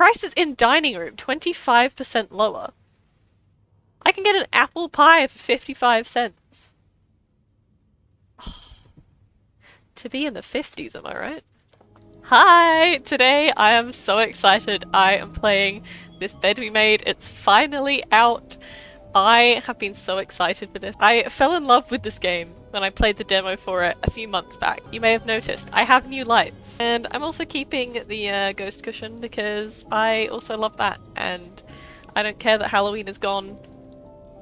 Prices in dining room, 25% lower. I can get an apple pie for 55 cents. To be in the 50s, am I right? Hi! Today I am so excited. I am playing This Bed We Made. It's finally out. I have been so excited for this. I fell in love with this game when I played the demo for it a few months back. You may have noticed I have new lights. And I'm also keeping the ghost cushion because I also love that. And I don't care that Halloween is gone.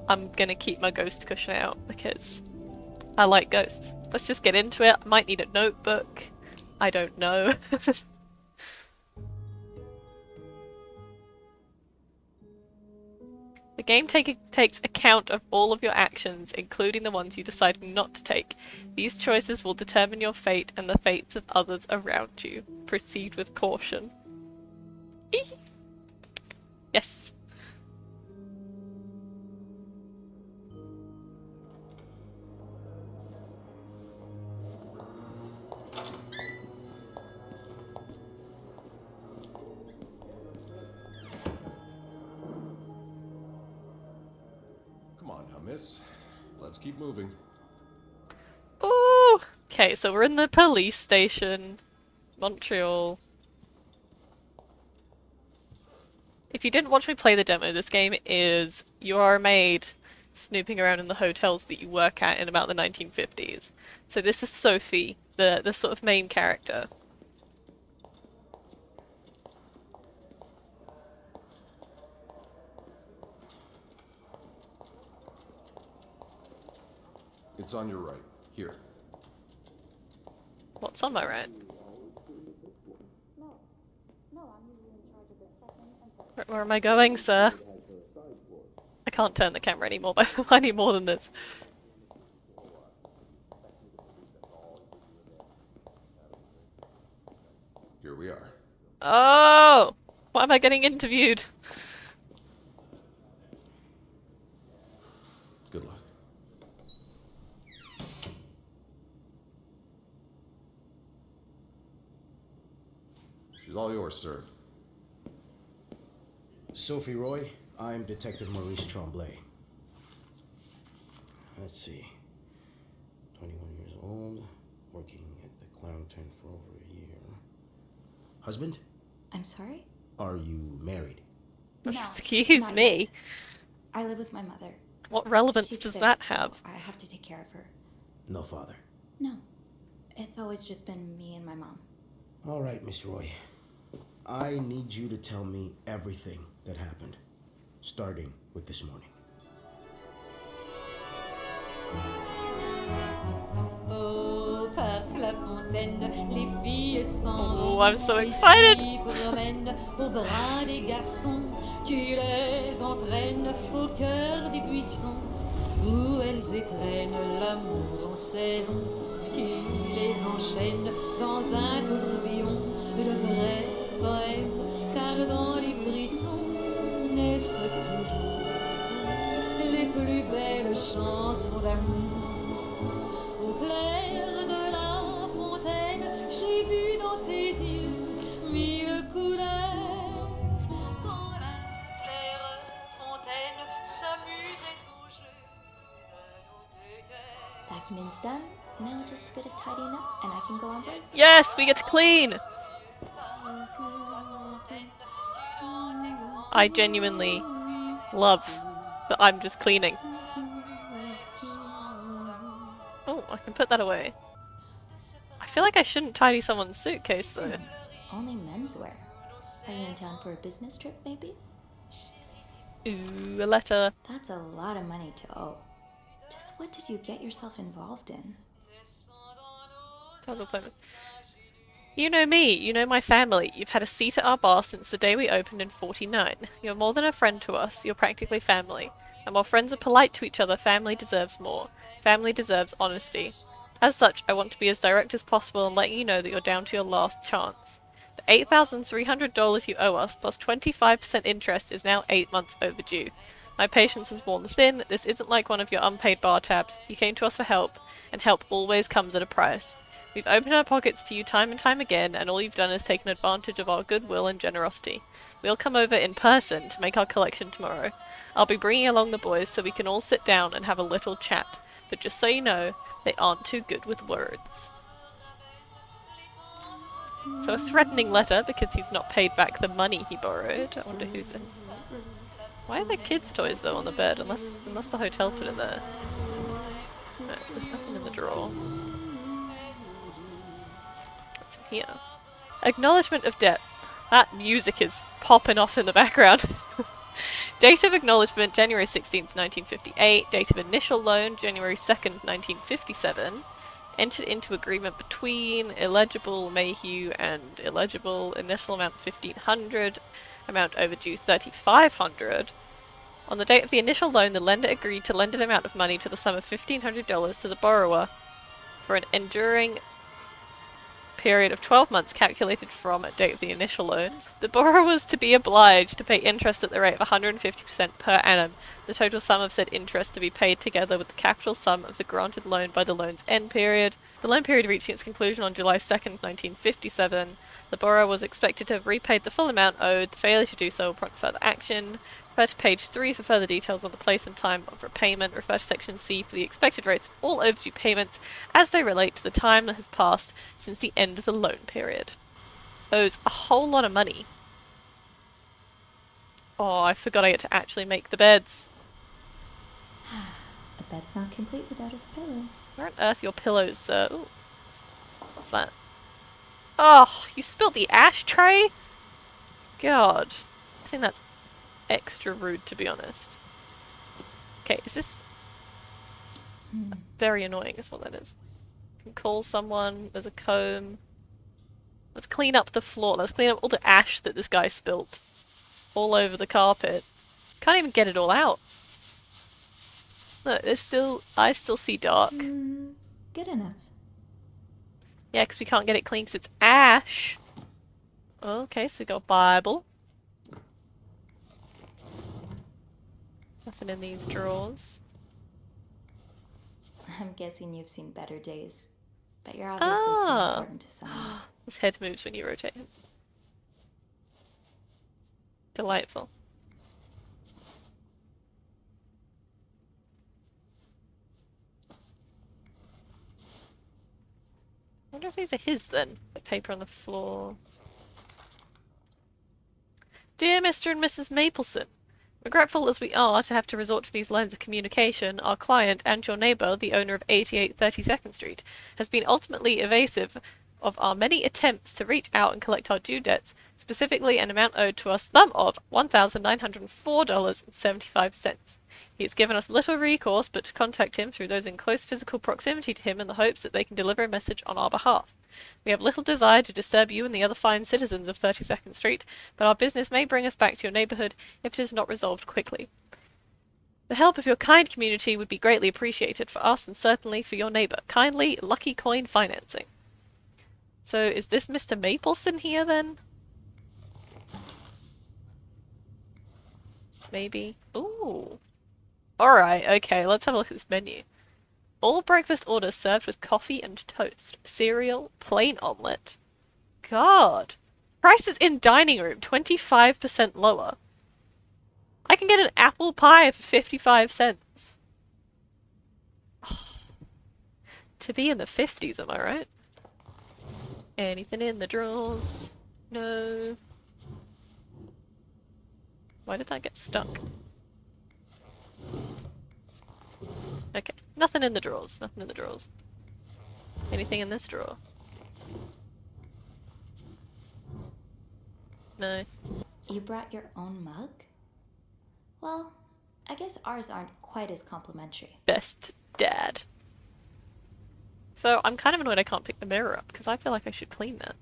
I'm gonna keep my ghost cushion out because I like ghosts. Let's just get into it. I might need a notebook. I don't know. The game takes account of all of your actions, including the ones you decide not to take. These choices will determine your fate and the fates of others around you. Proceed with caution. Yes. Come on now, miss. Let's keep moving. Ooh! Okay, so we're in the police station. Montreal. If you didn't watch me play the demo, this game is you are a maid snooping around in the hotels that you work at in about the 1950s. So this is Sophie, the sort of main character. It's on your right. Here. What's on my right? Where am I going, sir? I can't turn the camera anymore, but I need more than this. Here we are. Oh! Why am I getting interviewed? Good luck. She's all yours, sir. Sophie Roy, I'm Detective Maurice Tremblay. Let's see. 21 years old, working at the Clarendon for over a year. Husband? I'm sorry? Are you married? No, Excuse not me. yet. I live with my mother. What relevance She's does sick, that so have? I have to take care of her. No father. No. It's always just been me and my mom. All right, Miss Roy. I need you to tell me everything that happened, starting with this morning. Oh, par la fontaine, les filles s'en Oh, vont. I'm so Les excited! filles promènent au bras des garçons. Tu les entraînes au cœur des buissons, où elles étrennent l'amour en saison. Tu les enchaînes dans un tourbillon de vrai poème, car dans les frissons naissent toujours les plus belles chansons d'amour. Au clair de la fontaine, j'ai vu dans tes yeux mille couleurs. Quand la claire fontaine s'amusait au jeu de nos deux cœurs. Vacuuming's done. Now just a bit of tidying up and I can go on break. Yes, we get to clean! I genuinely love that I'm just cleaning. Oh, I can put that away. I feel like I shouldn't tidy someone's suitcase though. Only menswear. Are you in town for a business trip, maybe? Ooh, a letter. That's a lot of money to owe. Just what did you get yourself involved in? Travel appointment. You know me, you know my family. You've had a seat at our bar since the day we opened in 49. You're more than a friend to us, you're practically family. And while friends are polite to each other, family deserves more. Family deserves honesty. As such, I want to be as direct as possible and letting you know that you're down to your last chance. The $8,300 you owe us, plus 25% interest, is now 8 months overdue. My patience has worn thin. This isn't like one of your unpaid bar tabs. You came to us for help, and help always comes at a price. We've opened our pockets to you time and time again, and all you've done is taken advantage of our goodwill and generosity. We'll come over in person to make our collection tomorrow. I'll be bringing along the boys so we can all sit down and have a little chat. But just so you know, they aren't too good with words. So a threatening letter because he's not paid back the money he borrowed. I wonder who's in. Why are there kids' toys though on the bed? Unless the hotel put it there. No, there's nothing in the drawer. What's in here? Acknowledgement of debt. That music is popping off in the background. Date of acknowledgement, January 16th, 1958. Date of initial loan, January 2nd, 1957. Entered into agreement between illegible Mayhew and illegible. Initial amount 1,500. Amount overdue 3,500. On the date of the initial loan, the lender agreed to lend an amount of money to the sum of $1,500 to the borrower for an enduring period of 12 months calculated from a date of the initial loan. The borrower was to be obliged to pay interest at the rate of 150% per annum, the total sum of said interest to be paid together with the capital sum of the granted loan by the loan's end period. The loan period reaching its conclusion on July 2nd, 1957. The borrower was expected to have repaid the full amount owed. The failure to do so will prompt further action. Refer to page 3 for further details on the place and time of repayment. Refer to section C for the expected rates of all overdue payments as they relate to the time that has passed since the end of the loan period. Owes a whole lot of money. Oh, I forgot I get to actually make the beds. A bed's not complete without its pillow. Where on earth are your pillows, sir? Ooh. What's that? Oh, you spilled the ashtray? God. I think that's extra rude, to be honest. Okay, is this... Very annoying is what that is. You can call someone, there's a comb. Let's clean up the floor. Let's clean up all the ash that this guy spilt. All over the carpet. Can't even get it all out. Look, there's still... I still see dark. Good enough. Yeah, because we can't get it clean because it's ash. Okay, so we got a Bible. Nothing in these drawers. I'm guessing you've seen better days. But you're obviously still important to someone. His head moves when you rotate him. Delightful. I wonder if these are his then. The paper on the floor. Dear Mr. and Mrs. Mapleson, regretful as we are to have to resort to these lines of communication, our client and your neighbour, the owner of 88 32nd Street, has been ultimately evasive of our many attempts to reach out and collect our due debts, specifically an amount owed to us sum of $1,904.75. He has given us little recourse but to contact him through those in close physical proximity to him in the hopes that they can deliver a message on our behalf. We have little desire to disturb you and the other fine citizens of 32nd Street, but our business may bring us back to your neighbourhood if it is not resolved quickly. The help of your kind community would be greatly appreciated for us and certainly for your neighbour. Kindly, Lucky Coin Financing. So is this Mr. Mapleson here then? Maybe. Ooh. Alright, okay, let's have a look at this menu. All breakfast orders served with coffee and toast. Cereal, plain omelette. God. Prices in dining room, 25% lower. I can get an apple pie for 55 cents. Oh. To be in the 50s, am I right? Anything in the drawers? No. Why did that get stuck? Okay, nothing in the drawers. Nothing in the drawers. Anything in this drawer? No. You brought your own mug? Well, I guess ours aren't quite as complimentary. Best dad. So I'm kind of annoyed I can't pick the mirror up because I feel like I should clean that.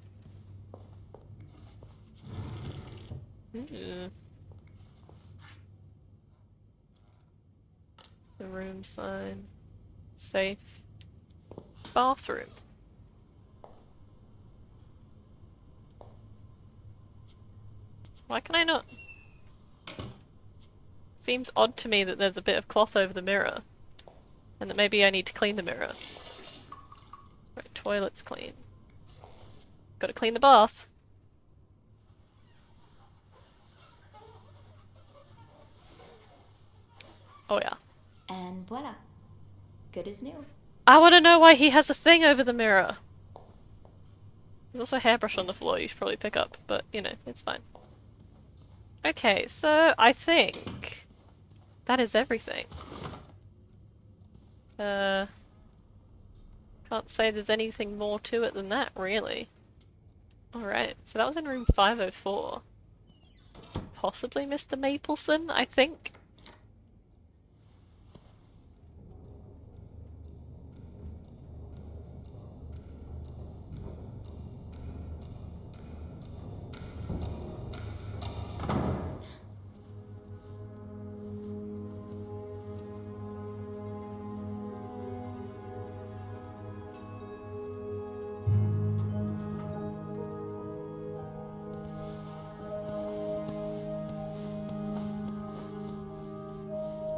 The room sign. Safe. Bathroom. Why can I not? Seems odd to me that there's a bit of cloth over the mirror. And that maybe I need to clean the mirror. Right, toilet's clean. Gotta clean the bath. Oh yeah. And voila. Good as new. I want to know why he has a thing over the mirror. There's also a hairbrush on the floor you should probably pick up, but you know, it's fine. Okay, so I think that is everything. Can't say there's anything more to it than that, really. Alright, so that was in room 504. Possibly Mr. Mapleson, I think.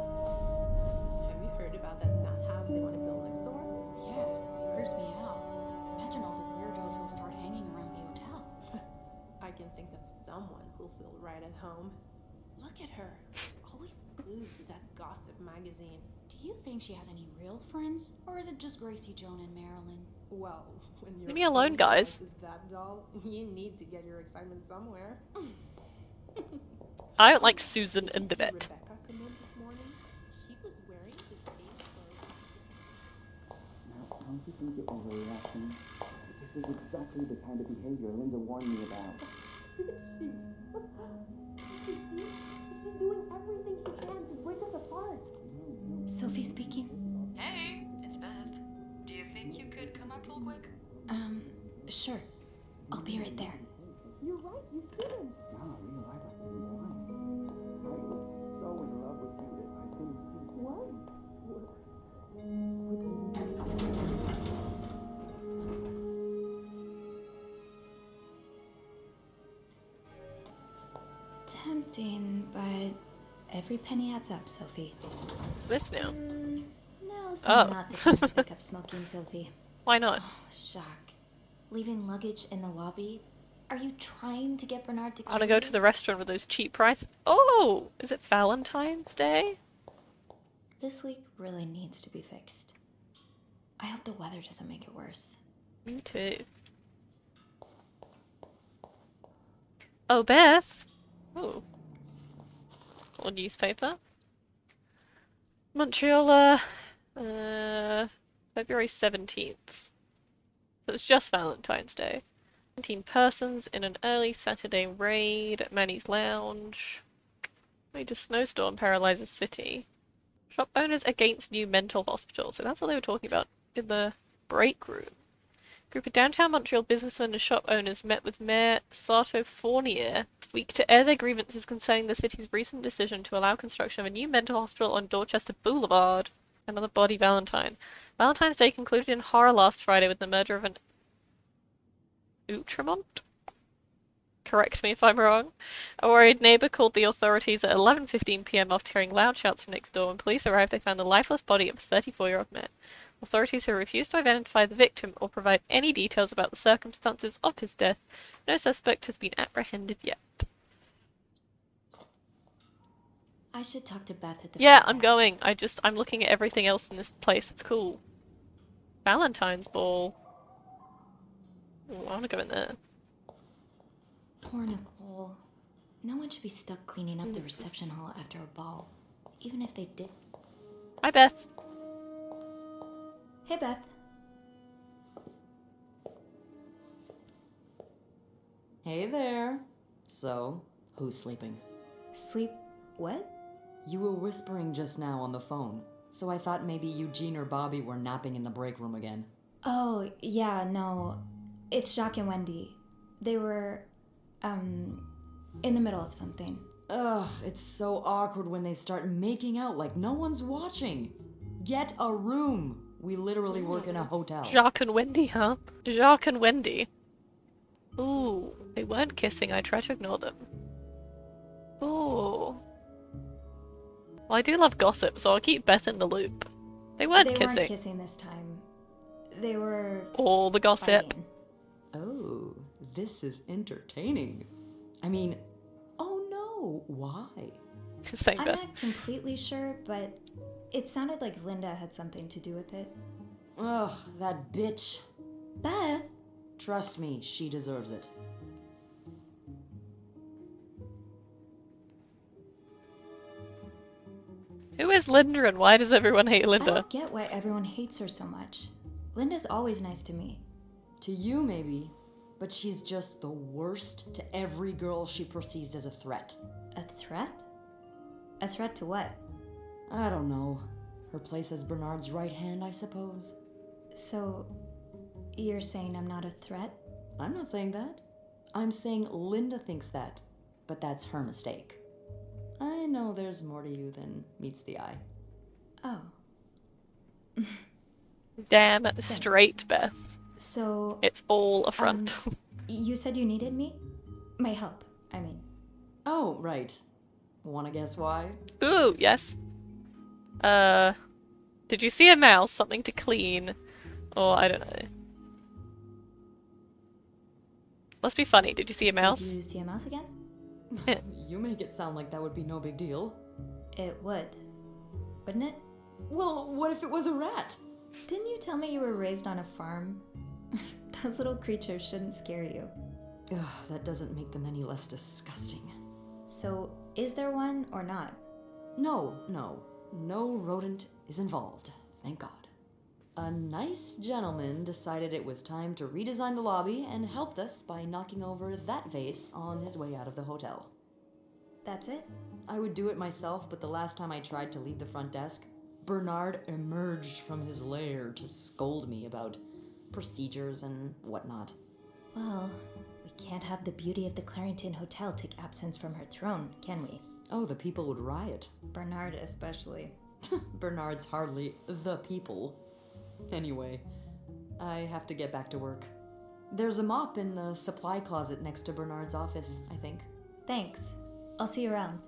Have you heard about that nut house they want to build next door? Yeah, it creeps me out. Imagine all the weirdos who'll start hanging around the hotel. I can think of someone who'll feel right at home. Look at her, always glued to that gossip magazine. Do you think she has any real friends? Or is it just Gracie, Joan, and Marilyn? Well, when you're Leave me alone, guys. is that dull, you need to get your excitement somewhere. I don't like Susan Did and you see Babette. Rebecca come in this morning? She was wearing the same clothes. Now, don't you think you're overreacting? This is exactly the kind of behavior Linda warned me about. She's doing everything she can to break us apart. Sophie speaking. Hey, it's Beth. Do you think you could come up real quick? Sure. I'll be right there. You're right, you shouldn't. No, you know, I'd like to be blind. I was so in love with Judith, I couldn't see. What? Tempting, but every penny adds up, Sophie. What's this now? Now's Oh. not the time to pick up smoking, Sophie. Why not? Oh, Jacques. Leaving luggage in the lobby? Are you trying to get Bernard to I want to carry go to you? the restaurant with those cheap prices. Oh! Is it Valentine's Day? This leak really needs to be fixed. I hope the weather doesn't make it worse. Me too. Oh, Beth! Oh. Old newspaper. Montreal, February 17th. So it's just Valentine's Day. 17 persons in an early Saturday raid at Manny's Lounge. Major snowstorm paralyzes city. Shop owners against new mental hospital. So that's what they were talking about in the break room. Group of downtown Montreal businessmen and shop owners met with Mayor Sato Fournier this week to air their grievances concerning the city's recent decision to allow construction of a new mental hospital on Dorchester Boulevard. Another body Valentine. Valentine's Day concluded in horror last Friday with the murder of an Outremont? Correct me if I'm wrong. A worried neighbor called the authorities at 11:15 p.m. after hearing loud shouts from next door. When police arrived, they found the lifeless body of a 34-year-old man. Authorities have refused to identify the victim or provide any details about the circumstances of his death. No suspect has been apprehended yet. I should talk to Beth at the Yeah, front I'm desk. going. I'm looking at everything else in this place. It's cool. Valentine's Ball. Ooh, I want to go in there. Poor Nicole. No one should be stuck cleaning up the reception hall after a ball, even if they did. Hi, Beth. Hey, Beth. Hey there. So, who's sleeping? Sleep. What? You were whispering just now on the phone, so I thought maybe Eugene or Bobby were napping in the break room again. Oh, yeah, no. It's Jacques and Wendy. They were, in the middle of something. Ugh, it's so awkward when they start making out like no one's watching. Get a room. We literally work in a hotel. Jacques and Wendy, huh? Jacques and Wendy. Ooh, they weren't kissing. I tried to ignore them. Ooh. Well, I do love gossip, so I'll keep Beth in the loop. They weren't They kissing. weren't kissing this time. They were All the gossip. fighting. Oh, this is entertaining. I mean, oh Oh, why? Same I'm Beth. not completely sure, but it sounded like Linda had something to do with it. Ugh, that bitch. Beth? Trust me, she deserves it. Who is Linda and why does everyone hate I Linda? don't get why everyone hates her so much. Linda's always nice to me. To you, maybe, but she's just the worst to every girl she perceives as a threat. A threat? A threat to what? I don't know. Her place as Bernard's right hand, I suppose. So, you're saying I'm not a threat? I'm not saying that. I'm saying Linda thinks that, but that's her mistake. I know there's more to you than meets the eye. Oh. Damn straight, Beth. So, It's all a front. you said you needed me? My help, I mean. Oh, right. Wanna guess why? Ooh, yes. Did you see a mouse? Something to clean? Or, I don't know. Must be funny. Did you see a mouse? Did you see a mouse again? You make it sound like that would be no big deal. It would. Wouldn't it? Well, what if it was a rat? Didn't you tell me you were raised on a farm? Those little creatures shouldn't scare you. Ugh, that doesn't make them any less disgusting. So, is there one or not? No. No rodent is involved, thank God. A nice gentleman decided it was time to redesign the lobby and helped us by knocking over that vase on his way out of the hotel. That's it? I would do it myself, but the last time I tried to leave the front desk, Bernard emerged from his lair to scold me about procedures and whatnot. Well, we can't have the beauty of the Clarington Hotel take absence from her throne, can we? Oh, the people would riot. Bernard especially. Bernard's hardly the people. Anyway, I have to get back to work. There's a mop in the supply closet next to Bernard's office, I think. Thanks. I'll see you around.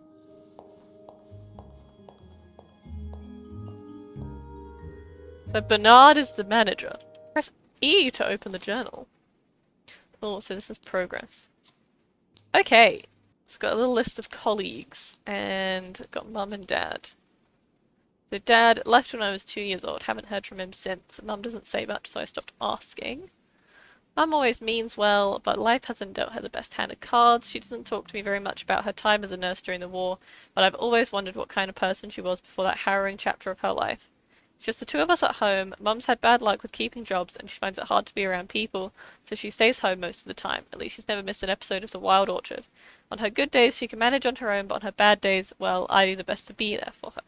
So Bernard is the manager. Press E to open the journal. Oh, so this is progress. Okay. So got a little list of colleagues and got mum and dad. So dad left when I was 2 years old. Haven't heard from him since. Mum doesn't say much, so I stopped asking. Mum always means well, but life hasn't dealt her the best hand of cards. She doesn't talk to me very much about her time as a nurse during the war, but I've always wondered what kind of person she was before that harrowing chapter of her life. It's just the two of us at home. Mum's had bad luck with keeping jobs, and she finds it hard to be around people, so she stays home most of the time. At least she's never missed an episode of The Wild Orchard. On her good days, she can manage on her own, but on her bad days, well, I do the best to be there for her.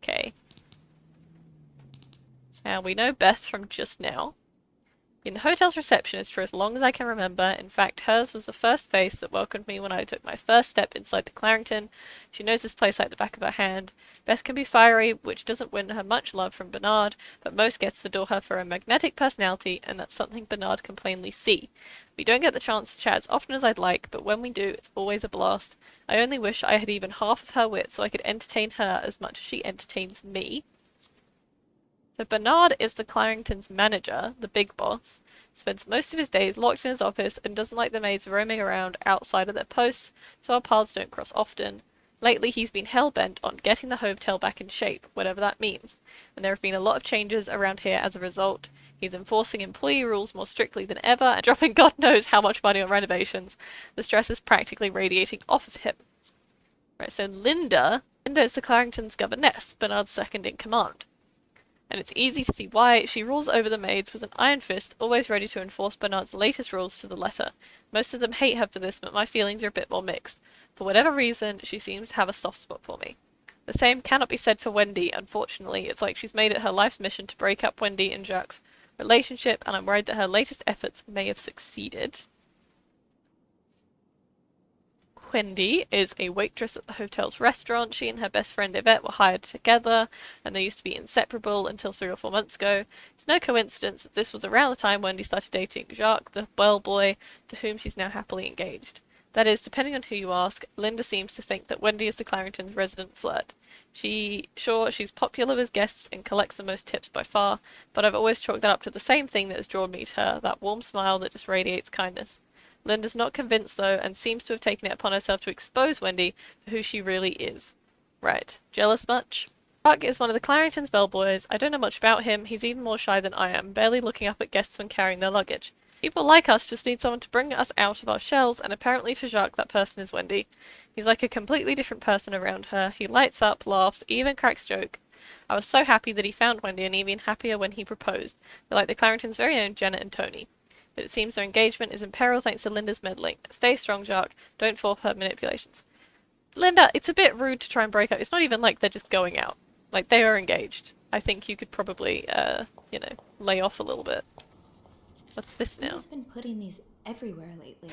Okay. Now, we know Beth from just now. Been the hotel's receptionist for as long as I can remember. In fact, hers was the first face that welcomed me when I took my first step inside the Clarington. She knows this place like the back of her hand. Beth can be fiery, which doesn't win her much love from Bernard, but most guests adore her for her magnetic personality, and that's something Bernard can plainly see. We don't get the chance to chat as often as I'd like, but when we do, it's always a blast. I only wish I had even half of her wit so I could entertain her as much as she entertains me. So Bernard is the Clarington's manager, the big boss, spends most of his days locked in his office and doesn't like the maids roaming around outside of their posts, so our paths don't cross often. Lately he's been hell-bent on getting the hotel back in shape, whatever that means, and there have been a lot of changes around here as a result. He's enforcing employee rules more strictly than ever and dropping God knows how much money on renovations. The stress is practically radiating off of him. Right, so Linda is the Clarington's governess, Bernard's second in command. And it's easy to see why. She rules over the maids with an iron fist, always ready to enforce Bernard's latest rules to the letter. Most of them hate her for this, but my feelings are a bit more mixed. For whatever reason, she seems to have a soft spot for me. The same cannot be said for Wendy, unfortunately. It's like she's made it her life's mission to break up Wendy and Jacques' relationship, and I'm worried that her latest efforts may have succeeded. Wendy is a waitress at the hotel's restaurant. She and her best friend Yvette were hired together, and they used to be inseparable until 3 or 4 months ago. It's no coincidence that this was around the time Wendy started dating Jacques, the bellboy, to whom she's now happily engaged. That is, depending on who you ask, Linda seems to think that Wendy is the Clarington's resident flirt. She's popular with guests and collects the most tips by far, but I've always chalked that up to the same thing that has drawn me to her, that warm smile that just radiates kindness. Linda's not convinced though, and seems to have taken it upon herself to expose Wendy for who she really is. Right. Jealous much? Buck is one of the Clarrington's bellboys. I don't know much about him. He's even more shy than I am, barely looking up at guests when carrying their luggage. People like us just need someone to bring us out of our shells, and apparently for Jacques that person is Wendy. He's like a completely different person around her. He lights up, laughs, even cracks joke. I was so happy that he found Wendy, and even happier when he proposed. They're like the Clarringtons' very own Janet and Tony. But it seems their engagement is in peril thanks to Linda's meddling. Stay strong, Jacques. Don't fall for her manipulations. Linda, it's a bit rude to try and break up. It's not even like they're just going out. Like, they are engaged. I think you could probably, you know, lay off a little bit. What's this now? He's been putting these everywhere lately.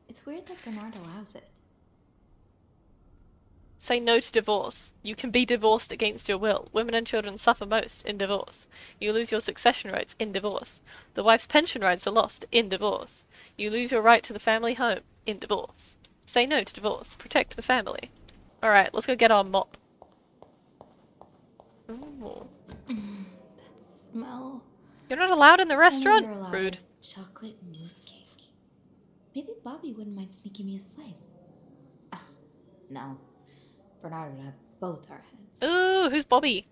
It's weird that Bernard allows it. Say no to divorce. You can be divorced against your will. Women and children suffer most in divorce. You lose your succession rights in divorce. The wife's pension rights are lost in divorce. You lose your right to the family home in divorce. Say no to divorce. Protect the family. Alright, let's go get our mop. Ooh. That smell. You're not allowed in the Only restaurant? you're allowed Rude. a chocolate mousse cake. Maybe Bobby wouldn't mind sneaking me a slice. Ugh, no. Bernard would have both our heads. Ooh, who's Bobby?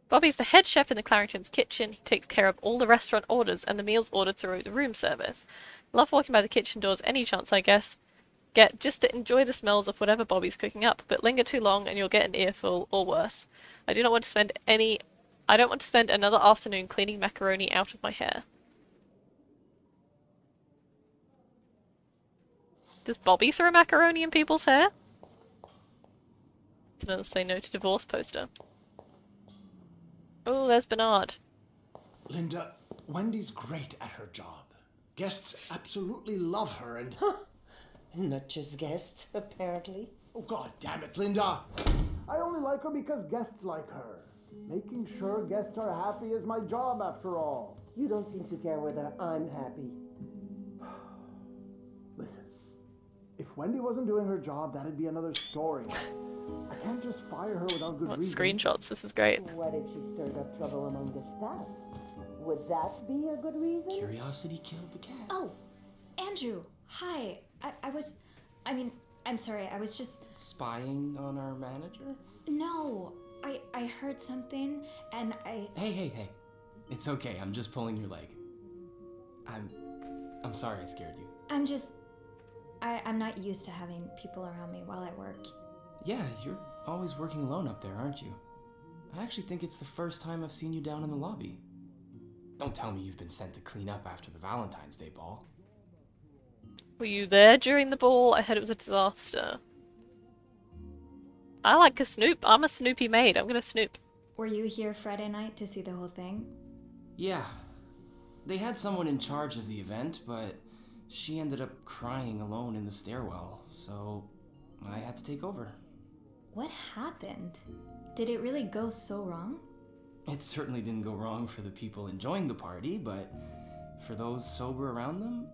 Bobby's the head chef in the Clarrington's kitchen. He takes care of all the restaurant orders and the meals ordered through the room service. Love walking by the kitchen doors any chance I get just to enjoy the smells of whatever Bobby's cooking up, but linger too long and you'll get an earful, or worse. I don't want to spend another afternoon cleaning macaroni out of my hair. Does Bobby throw macaroni in people's hair? It's another say no to divorce poster. Oh, there's Bernard. Linda, Wendy's great at her job. Guests absolutely love her and... Not just guests, apparently. Oh, God damn it, Linda! I only like her because guests like her. Making sure guests are happy is my job, after all. You don't seem to care whether I'm happy. Listen, if Wendy wasn't doing her job, that'd be another story. I can't just fire her without good What reason. screenshots? This is great. What if she stirred up trouble among the staff? Would that be a good reason? Curiosity killed the cat. Oh, Andrew. Hi. I'm sorry. I was just... Spying on our manager? No. I heard something and I... Hey. It's okay, I'm just pulling your leg. I'm sorry I scared you. I'm not used to having people around me while I work. Yeah, you're always working alone up there, aren't you? I actually think it's the first time I've seen you down in the lobby. Don't tell me you've been sent to clean up after the Valentine's Day ball. Were you there during the ball? I heard it was a disaster. I like to snoop. I'm a Snoopy maid. I'm gonna snoop. Were you here Friday night to see the whole thing? Yeah. They had someone in charge of the event, but she ended up crying alone in the stairwell, so I had to take over. What happened? Did it really go so wrong? It certainly didn't go wrong for the people enjoying the party, but for those sober around them,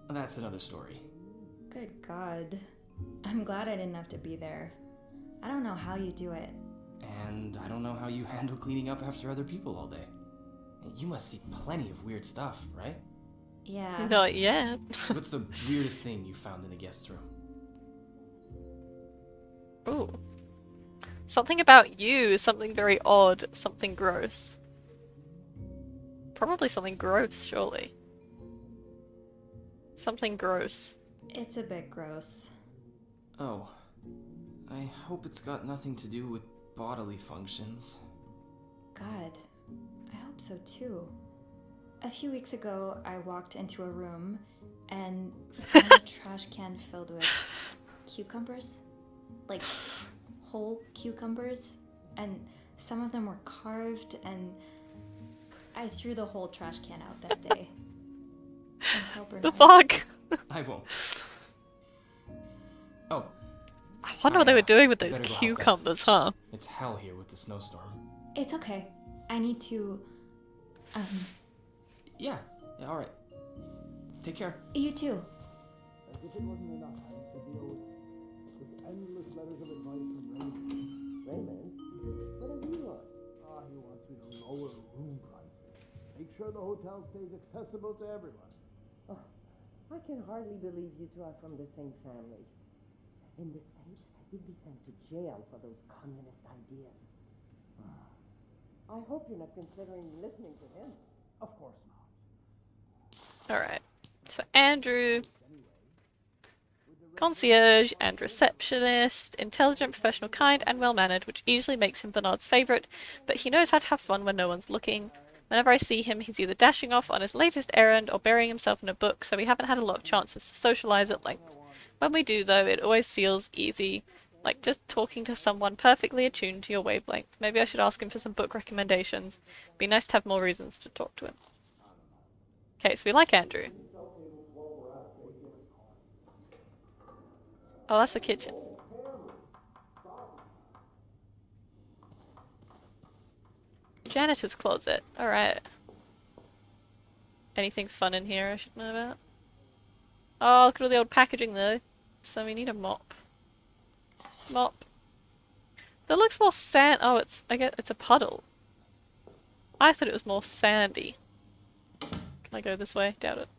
that's another story. Good God. I'm glad I didn't have to be there. I don't know how you do it. And I don't know how you handle cleaning up after other people all day. You must see plenty of weird stuff, right? Yeah. Not yet. What's the weirdest thing you found in a guest room? Ooh. Something about you is something very odd, something gross. Probably something gross, surely. Something gross. It's a bit gross. Oh. I hope it's got nothing to do with bodily functions. God, I hope so too. A few weeks ago, I walked into a room and found a trash can filled with cucumbers. Like, whole cucumbers. And some of them were carved, and I threw the whole trash can out that day. The fuck? I won't. Oh. I wonder what they were doing with those better go help cucumbers, huh? It's hell here with the snowstorm. It's okay. I need to, Yeah, alright. Take care. You too. As if it wasn't enough, I have to deal with endless letters of advice from Raymond. Raymond? What does he want? He wants me to lower room prices. Make sure the hotel stays accessible to everyone. Oh, I can hardly believe you two are from the same family. In the States, you'd be sent to jail for those communist ideas. I hope you're not considering listening to him. Of course not. Alright. So Andrew, concierge and receptionist, intelligent, professional, kind, and well-mannered, which easily makes him Bernard's favourite, but he knows how to have fun when no one's looking. Whenever I see him, he's either dashing off on his latest errand or burying himself in a book, so we haven't had a lot of chances to socialise at length. When we do, though, it always feels easy, like just talking to someone perfectly attuned to your wavelength. Maybe I should ask him for some book recommendations. Be nice to have more reasons to talk to him. Okay, so we like Andrew. Oh, that's the kitchen. Janitor's closet. Alright. Anything fun in here I should know about? Oh, look at all the old packaging though. So we need a mop. Mop. That looks more sand. Oh, I get it's a puddle. I thought it was more sandy. Can I go this way? Doubt it.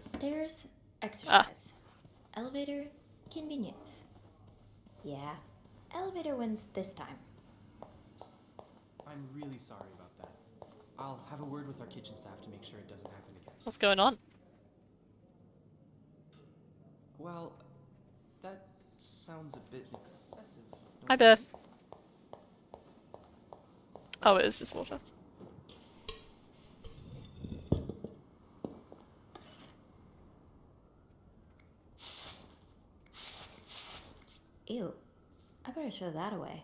Stairs, exercise. Elevator, convenience. Yeah, elevator wins this time. I'm really sorry about that. I'll have a word with our kitchen staff to make sure it doesn't happen again. What's going on? Well, that sounds a bit excessive. Hi, Beth. Oh, it is just water. Ew, I better throw that away.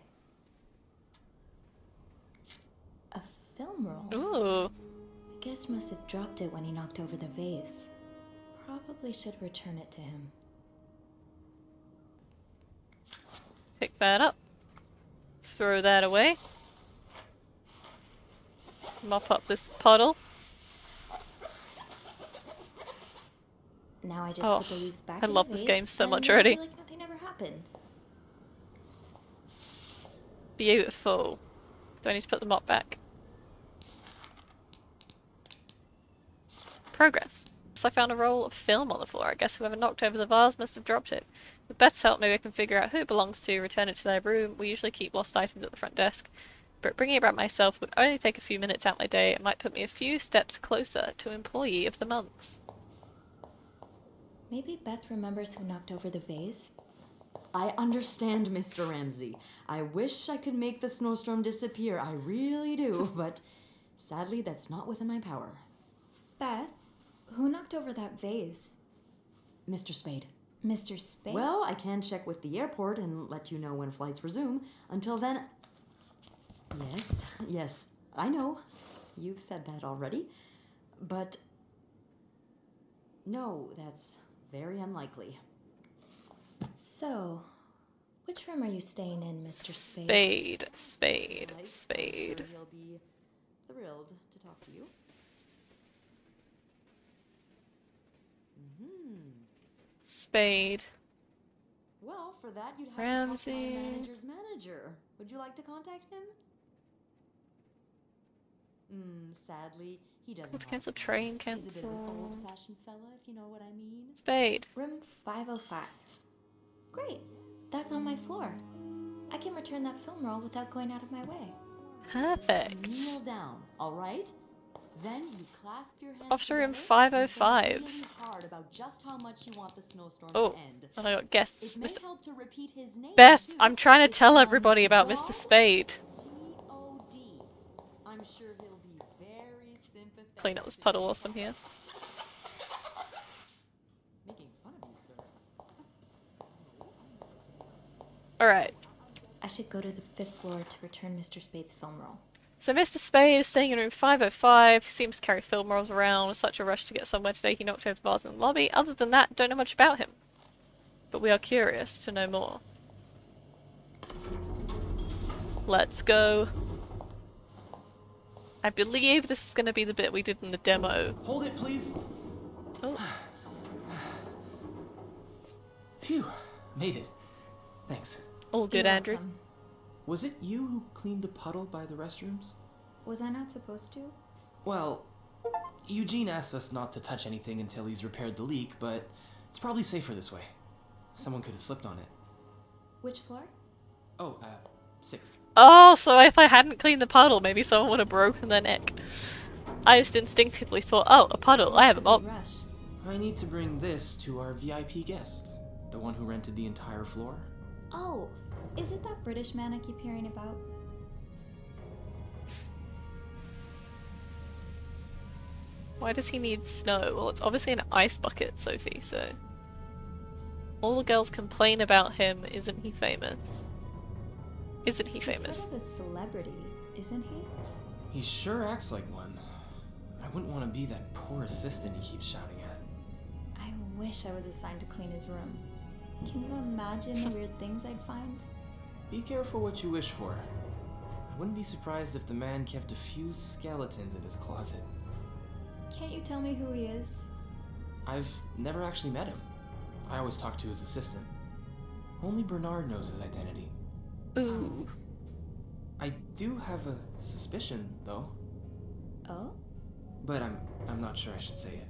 A film roll. Ooh. I guess must have dropped it when he knocked over the vase. Probably should return it to him. Pick that up. Throw that away. Mop up this puddle. Now I just Oh, put the leaves back I in love the this vase, game so and much I already. feel like nothing ever happened. Beautiful. Do I need to put the mop back? Progress. So I found a roll of film on the floor. I guess whoever knocked over the vase must have dropped it. With Beth's help, maybe I can figure out who it belongs to, return it to their room. We usually keep lost items at the front desk. But bringing it back myself would only take a few minutes out my day. It might put me a few steps closer to Employee of the Month. Maybe Beth remembers who knocked over the vase. I understand, Mr. Ramsey. I wish I could make the snowstorm disappear. I really do, but sadly that's not within my power. Beth, who knocked over that vase? Mr. Spade. Mr. Spade? Well, I can check with the airport and let you know when flights resume. Until then... Yes, I know. You've said that already. But... no, that's very unlikely. So, which room are you staying in, Mr. Spade? Spade. I'm Spade. sure he'll be thrilled to talk to you. Spade. Well, for that you'd have to Ramsey. talk to my manager's manager. Would you like to contact him? Sadly, he doesn't. What, have cancel time. train, He's a bit of an cancel. old-fashioned fella, if you know what I mean. Spade. Room 505. Great, that's on my floor. I can return that film roll without going out of my way. Perfect. Kneel down, all right? Then you clasp your hands Off to room together 505. and think really hard about just how much you want the snowstorm Oh, to end. and I got guests. It may Mr. help to repeat his name. Beth, too. I'm trying to It's, tell everybody about Mr. Bob Spade. P.O.D. I'm sure he'll be very sympathetic. Clean up this to puddle you. whilst I'm here. Making fun of you, sir. Alright. I should go to the 5th floor to return Mr. Spade's film roll. So Mr. Spade is staying in room 505. He seems to carry film rolls around. With such a rush to get somewhere today, he knocked over the vase in the lobby. Other than that, don't know much about him. But we are curious to know more. Let's go. I believe this is going to be the bit we did in the demo. Hold it, please. Oh. Phew, made it. Thanks. All good, You're Andrew. welcome. Was it you who cleaned the puddle by the restrooms? Was I not supposed to? Well, Eugene asked us not to touch anything until he's repaired the leak, but it's probably safer this way. Someone could have slipped on it. Which floor? Oh, 6th. Oh, so if I hadn't cleaned the puddle, maybe someone would have broken their neck. I just instinctively thought, oh, a puddle, I have a mop. Rush. I need to bring this to our VIP guest. The one who rented the entire floor. Oh, is it that British man I keep hearing about? Why does he need snow? Well, it's obviously an ice bucket, Sophie, so... All the girls complain about him, isn't he famous? Isn't he famous? He's sort of a celebrity, isn't he? He sure acts like one. I wouldn't want to be that poor assistant he keeps shouting at. I wish I was assigned to clean his room. Can you imagine the weird things I'd find? Be careful what you wish for. I wouldn't be surprised if the man kept a few skeletons in his closet. Can't you tell me who he is? I've never actually met him. I always talk to his assistant. Only Bernard knows his identity. Ooh. I do have a suspicion, though. Oh? But I'm not sure I should say it.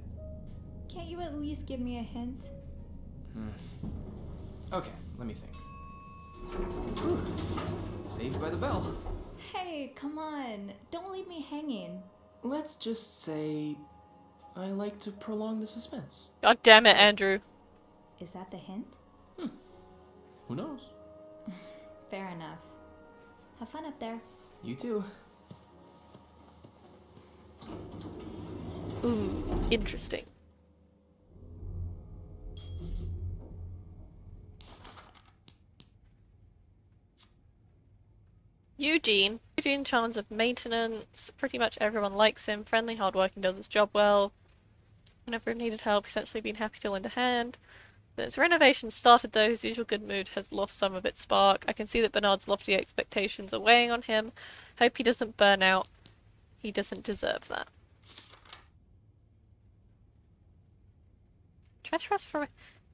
Can't you at least give me a hint? Okay, let me think. Whew. Saved by the bell. Hey, come on. Don't leave me hanging. Let's just say I like to prolong the suspense. God damn it, Andrew. Is that the hint? Who knows? Fair enough. Have fun up there. You too. Ooh, interesting. Eugene. Eugene charms of maintenance. Pretty much everyone likes him. Friendly, hardworking, does his job well. Whenever needed help, essentially been happy to lend a hand. Since renovations started though, his usual good mood has lost some of its spark. I can see that Bernard's lofty expectations are weighing on him. Hope he doesn't burn out. He doesn't deserve that. Treacherous for a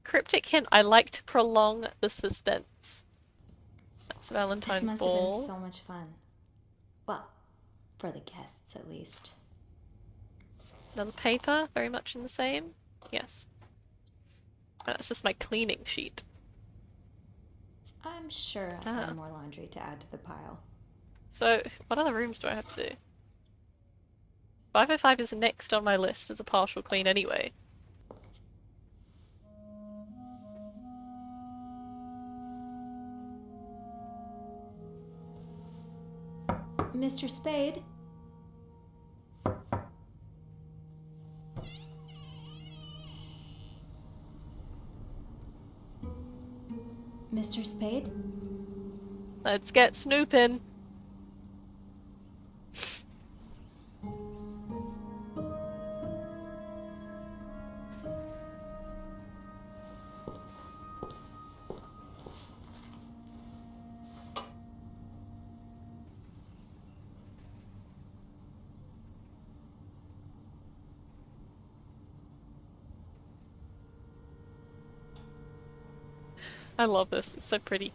cryptic hint. I like to prolong the suspense. That's Valentine's This must Ball. have been so much fun. Well, for the guests at least. Another paper, very much in the same. Yes. That's just my cleaning sheet. I'm sure I'll find more laundry to add to the pile. So, what other rooms do I have to do? 505 is next on my list as a partial clean anyway. Mr. Spade? Mr. Spade? Let's get snooping. I love this, it's so pretty.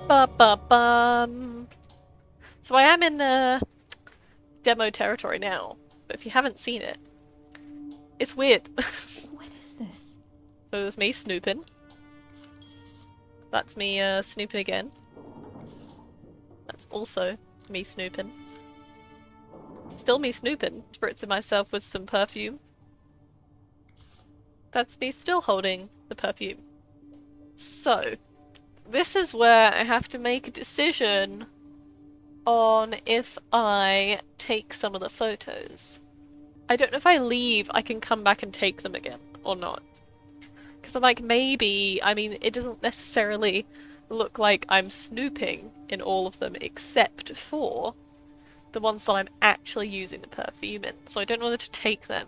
Ba-ba-bum. So I am in demo territory now, but if you haven't seen it, it's weird. What is this? So there's me snooping. That's me snooping again. That's also me snooping. Still me snooping, spritzing myself with some perfume. That's me still holding the perfume. So, this is where I have to make a decision on if I take some of the photos. I don't know if I leave, I can come back and take them again, or not. Because I'm like, maybe, I mean, it doesn't necessarily look like I'm snooping in all of them except for the ones that I'm actually using the perfume in, so I don't want her to take them.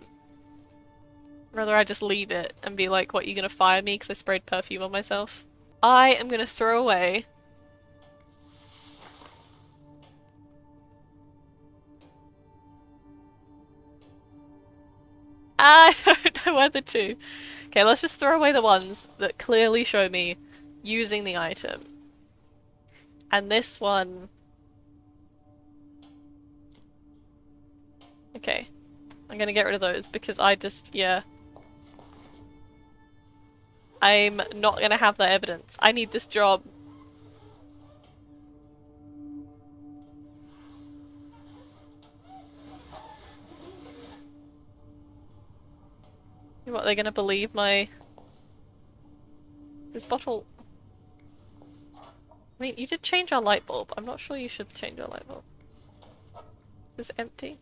Rather I just leave it and be like, what, you gonna fire me because I sprayed perfume on myself? I am gonna throw away I don't know whether to. Okay, let's just throw away the ones that clearly show me using the item. And this one... Okay. I'm gonna get rid of those because I just, yeah. I'm not gonna have that evidence. I need this job. What, they're gonna believe my... This bottle... I mean, you did change our light bulb. I'm not sure you should change our light bulb. Is this empty?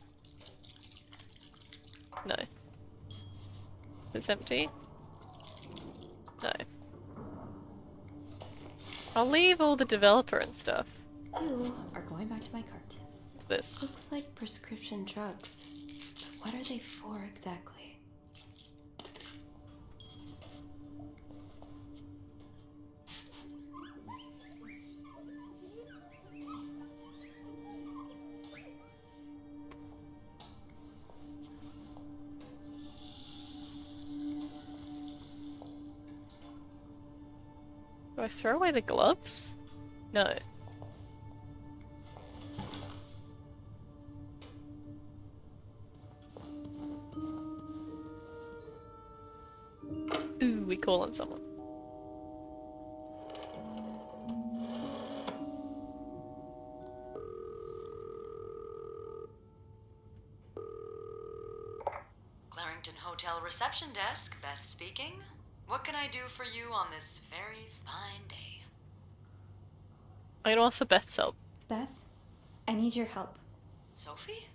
No. Is this empty? No. I'll leave all the developer and stuff. You are going back to my cart. What's this? Looks like prescription drugs. But what are they for exactly? Do I throw away the gloves? No. Ooh, we call on someone. Clarington Hotel reception desk, Beth speaking. What can I do for you on this very fine day? I'm gonna ask for Beth's help. Beth, I need your help. Sophie?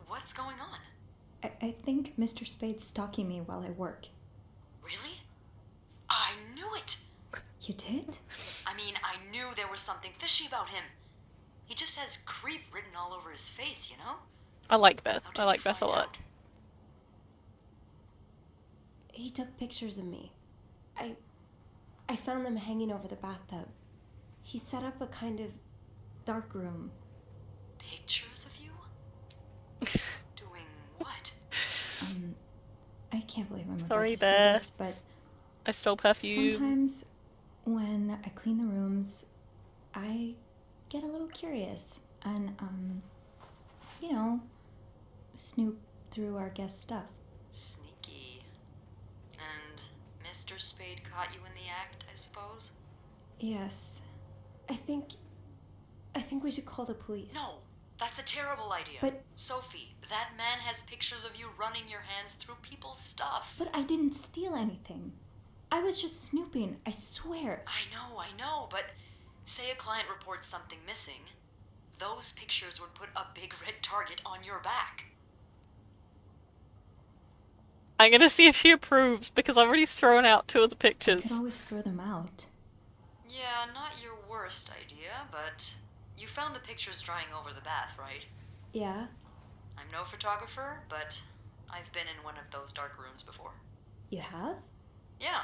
What's going on? I think Mr. Spade's stalking me while I work. Really? I knew it! You did? I mean, I knew there was something fishy about him. He just has creep written all over his face, you know? I like Beth. I like Beth a lot. He took pictures of me. I found them hanging over the bathtub. He set up a kind of dark room. Pictures of you? Doing what? I can't believe I'm Sorry, about to say this, Beth. but I stole perfume. sometimes when I clean the rooms, I get a little curious and, you know, snoop through our guest stuff. Sneaky. And Mr. Spade caught you in the act, I suppose? Yes. I think we should call the police. No, that's a terrible idea. But- Sophie, that man has pictures of you running your hands through people's stuff. But I didn't steal anything. I was just snooping, I swear. I know, but say a client reports something missing, those pictures would put a big red target on your back. I'm gonna see if she approves because I've already thrown out 2 of the I pictures. could always throw them out. Yeah, not your worst idea, but you found the pictures drying over the bath, right? Yeah? I'm no photographer, but I've been in one of those dark rooms before. You have? Yeah,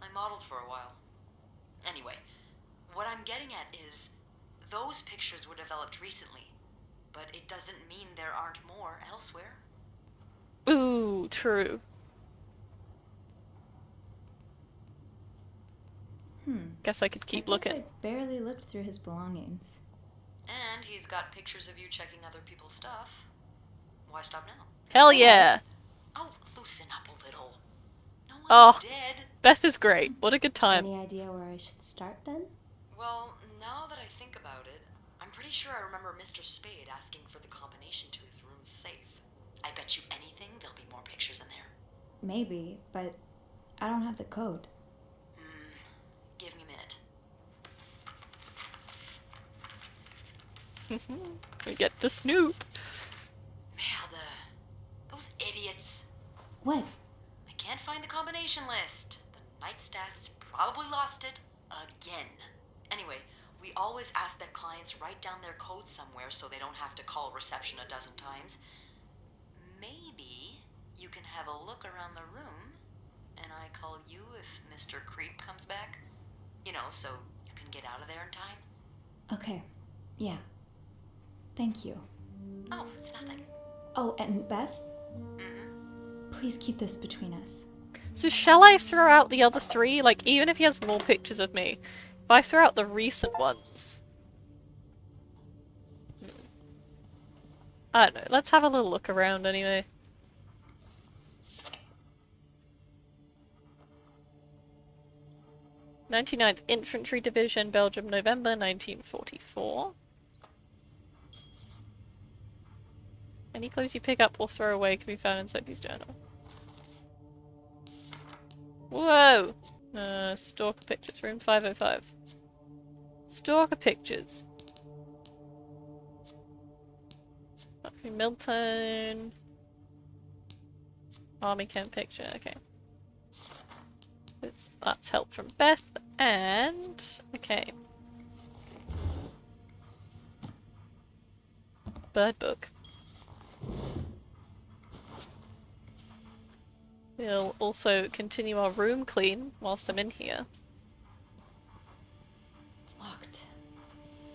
I modeled for a while. Anyway, what I'm getting at is, those pictures were developed recently, but it doesn't mean there aren't more elsewhere. Ooh, true. Guess I could keep looking. I barely looked through his belongings. And he's got pictures of you checking other people's stuff. Why stop now? Hell yeah! Oh, loosen up a little. No one's Oh, dead. Beth is great. What a good time. Any idea where I should start then? Well, now that I think about it, I'm pretty sure I remember Mr. Spade asking for the combination to his room's safe. I bet you anything there'll be more pictures in there. Maybe, but I don't have the code. Give me a minute. We get to snoop. Merde. Those idiots. What? I can't find the combination list. The night staff's probably lost it again. Anyway, We always ask that clients write down their code somewhere so they don't have to call reception a dozen times. Maybe you can have a look around the room, and I call you if Mr. Creep comes back. You know, so you can get out of there in time. Okay. Yeah. Thank you. Oh, it's nothing. Oh, and Beth? Mm-hmm. Please keep this between us. So shall I throw out the other 3? Like, even if he has more pictures of me, if I throw out the recent ones... I don't know, let's have a little look around anyway. "99th Infantry Division, Belgium, November 1944. Any clothes you pick up or throw away can be found in Sophie's journal." Whoa! Stalker pictures, room 505. Stalker pictures. Milton. Army camp picture, okay. That's help from Beth, and... okay. Bird book. We'll also continue our room clean whilst I'm in here. Locked.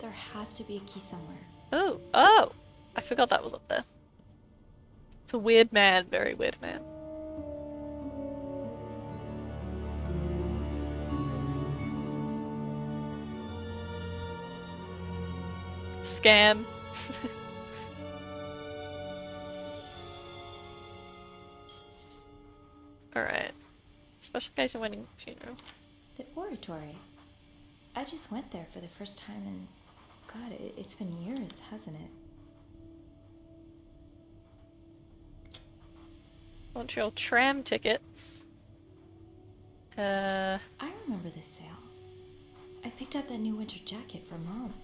There has to be a key somewhere. Oh! Oh! I forgot that was up there. It's a weird man, very weird man. Scam. Alright. Special occasion wedding funeral. The oratory. I just went there for the first time and... God, it's been years, hasn't it? Montreal tram tickets. I remember this sale. I picked up that new winter jacket for Mom.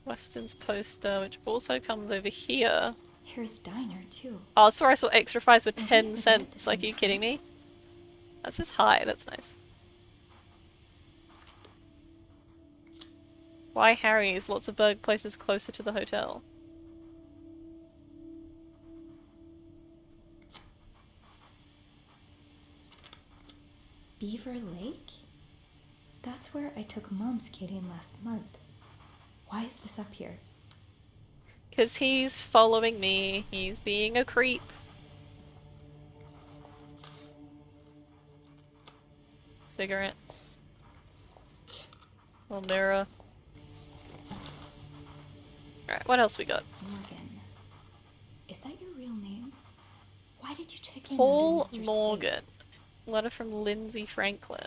Weston's poster, which also comes over here. Harris Diner, too. Oh, that's where I saw extra fries with 10 cents. Like, are you kidding me? That says hi, that's nice. Why Harry's? Lots of burger places closer to the hotel. Beaver Lake? That's where I took Mom skating last month. Why is this up here? Because he's following me. He's being a creep. Cigarettes. Little mirror. Alright, what else we got? Morgan. Is that your real name? Why did you check in Paul under Mr. Morgan. Spade? Letter from Lindsay Franklin.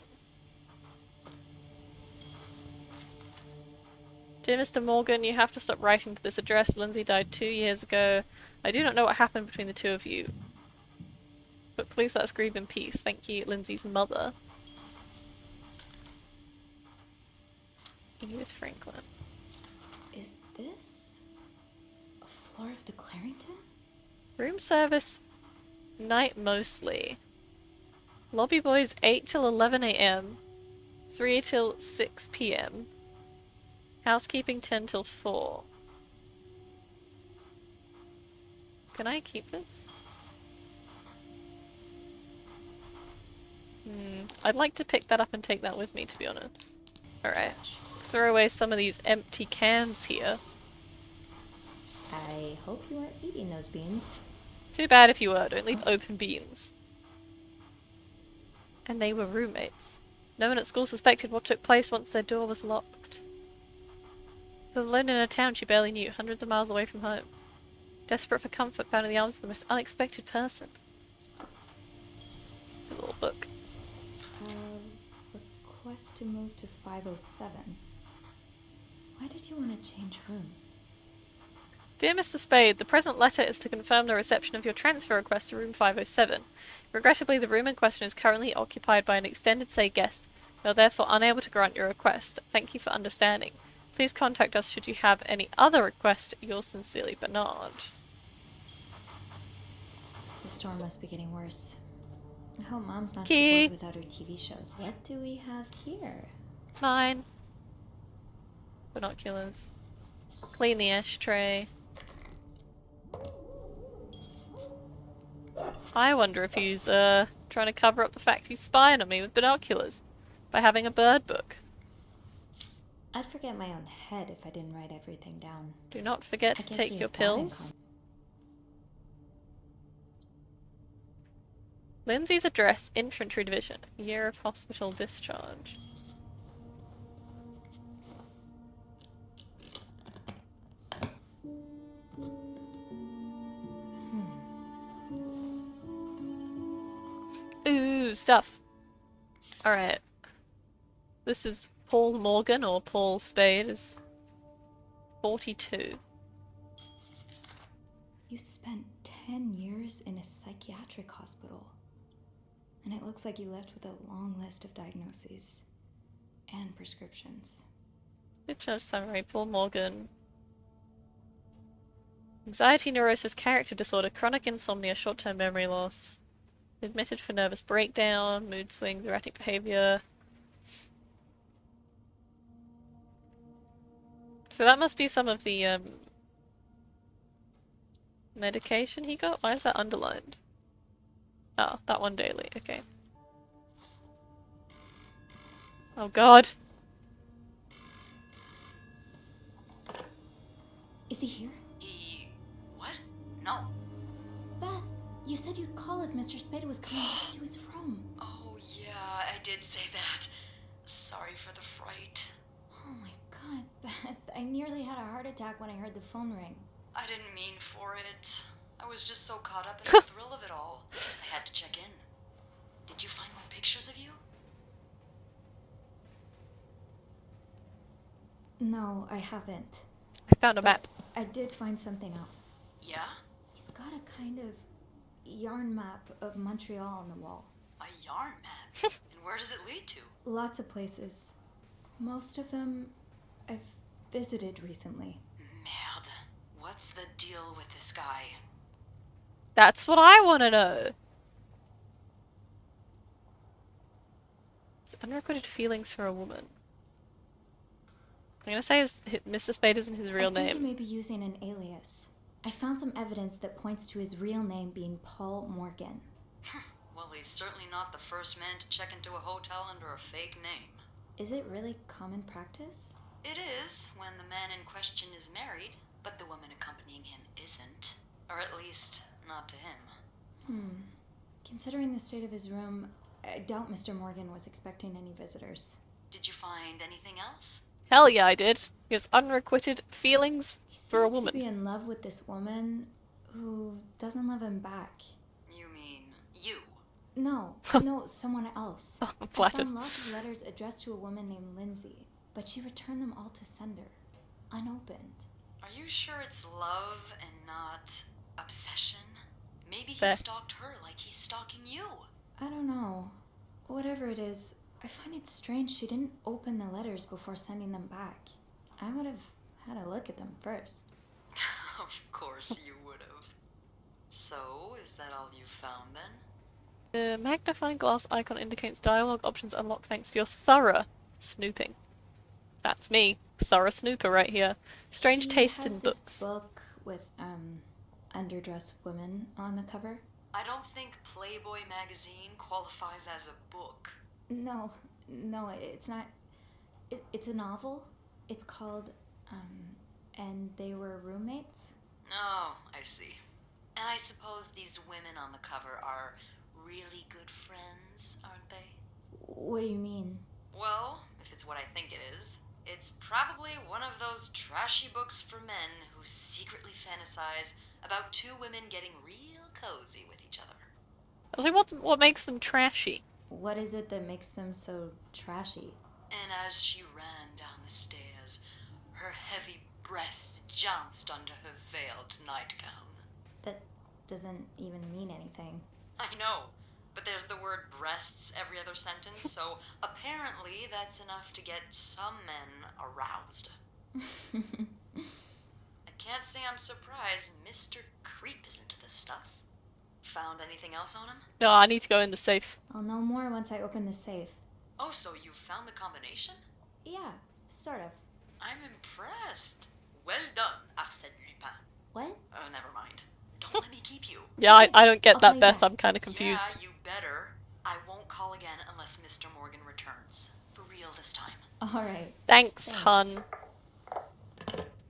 Dear Mr. Morgan, you have to stop writing to this address. Lindsay died 2 years ago. I do not know what happened between the two of you. But please let us grieve in peace. Thank you, Lindsay's mother. Edith Franklin. Is this a floor of the Clarington? Room service, night mostly. Lobby boys 8 till 11 AM. 3 till 6 PM. Housekeeping 10 till 4. Can I keep this? I'd like to pick that up and take that with me, to be honest. Alright. Throw away some of these empty cans here. I hope you weren't eating those beans. Too bad if you were. Don't leave open beans. And they were roommates. No one at school suspected what took place once their door was locked. So alone in a town she barely knew, hundreds of miles away from home. Desperate for comfort, found in the arms of the most unexpected person. It's a little book. Request to move to 507. Why did you want to change rooms? Dear Mr. Spade, the present letter is to confirm the reception of your transfer request to room 507. Regrettably, the room in question is currently occupied by an extended stay guest. We are therefore unable to grant your request. Thank you for understanding. Please contact us should you have any other request. Yours sincerely, Bernard. The storm must be getting worse. I hope Mom's not Key. too bored without her TV shows. What do we have here? Mine. Binoculars. Clean the ashtray. I wonder if he's trying to cover up the fact he's spying on me with binoculars by having a bird book. I'd forget my own head if I didn't write everything down. Do not forget I to guess take we your have that in pills. Lindsay's address, Infantry Division. Year of hospital discharge. Ooh, stuff. Alright. This is Paul Morgan, or Paul Spade, is 42. You spent 10 years in a psychiatric hospital. And it looks like you left with a long list of diagnoses and prescriptions. Discharge summary, Paul Morgan. Anxiety, neurosis, character disorder, chronic insomnia, short-term memory loss. Admitted for nervous breakdown, mood swings, erratic behavior. So that must be some of the medication he got? Why is that underlined? Oh, that one daily, okay. Oh god. Is he here? What? No. Beth, you said you'd call if Mr. Spade was coming back to his room. Oh, yeah, I did say that. Sorry for the fright. Oh my god, Beth. I nearly had a heart attack when I heard the phone ring. I didn't mean for it. I was just so caught up in the thrill of it all. I had to check in. Did you find more pictures of you? No, I haven't. I found a map. I did find something else. Yeah? He's got a kind of yarn map of Montreal on the wall. A yarn map? And where does it lead to? Lots of places. Most of them I've visited recently. Merde. What's the deal with this guy? That's what I want to know. It's unrequited feelings for a woman. I'm gonna say Mr. Spade isn't his real I think name. he may be using an alias. I found some evidence that points to his real name being Paul Morgan. Well, he's certainly not the first man to check into a hotel under a fake name. Is it really common practice? It is, when the man in question is married, but the woman accompanying him isn't. Or at least, not to him. Considering the state of his room, I doubt Mr. Morgan was expecting any visitors. Did you find anything else? Hell yeah, I did. He has unrequited feelings for a He seems woman. to be in love with this woman who doesn't love him back. You mean you? No, someone else. I'm I flattered. found lots of letters addressed to a woman named Lindsay, but she returned them all to sender, unopened. Are you sure it's love and not obsession? Maybe he Fair. stalked her like he's stalking you. I don't know. Whatever it is, I find it strange she didn't open the letters before sending them back. I would have had a look at them first. Of course you would have. So, is that all you found then? The magnifying glass icon indicates dialogue options unlocked thanks to your thorough snooping. That's me, thorough snooper right here. Strange He taste has in this books. book with underdressed women on the cover. I don't think Playboy magazine qualifies as a book. No, it's not. It's a novel. It's called And They Were Roommates. Oh, I see. And I suppose these women on the cover are really good friends, aren't they? What do you mean? Well, if it's what I think it is, it's probably one of those trashy books for men who secretly fantasize about two women getting real cozy with each other. I was like, what makes them trashy? What is it that makes them so trashy? And as she ran down the stairs, her heavy breast jounced under her veiled nightgown. That doesn't even mean anything. I know, but there's the word breasts every other sentence, so apparently that's enough to get some men aroused. I can't say I'm surprised Mr. Creep is into this stuff. Found anything else on him? No, I need to go in the safe. I'll know more once I open the safe. Oh, so you found the combination? Yeah, sort of. I'm impressed. Well done, Arsène Lupin. What? Oh, never mind. Don't let me keep you. Yeah, I don't get I'll that, call you Beth. back. I'm kind of confused. Yeah, you better. I won't call again unless Mr. Morgan returns. For real this time. Alright. Thanks, hun.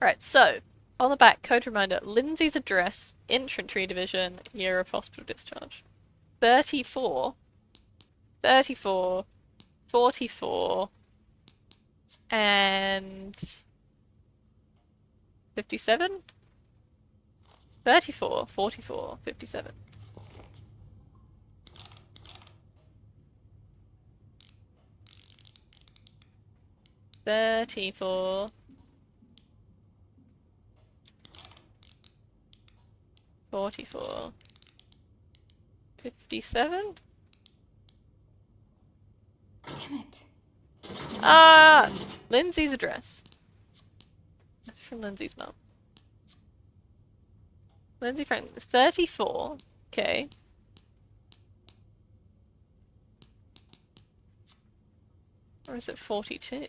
Right, so, on the back, code reminder, Lindsay's address, infantry division, year of hospital discharge. 34, 34, 44, and 57? 34, 44, 57. $34. 44. 57? Damn it. Ah! Lindsay's address. That's from Lindsay's mum. Lindsay Frank, 34. Okay. Or is it 42?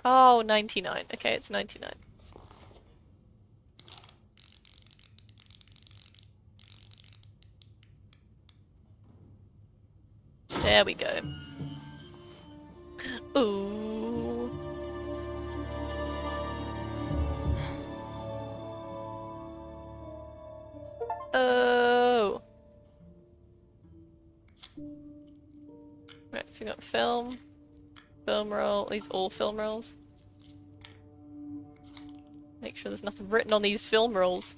Oh, 99. Okay, it's 99. There we go. Ooh. Oh. Right, so we got film roll. These all film rolls. Make sure there's nothing written on these film rolls.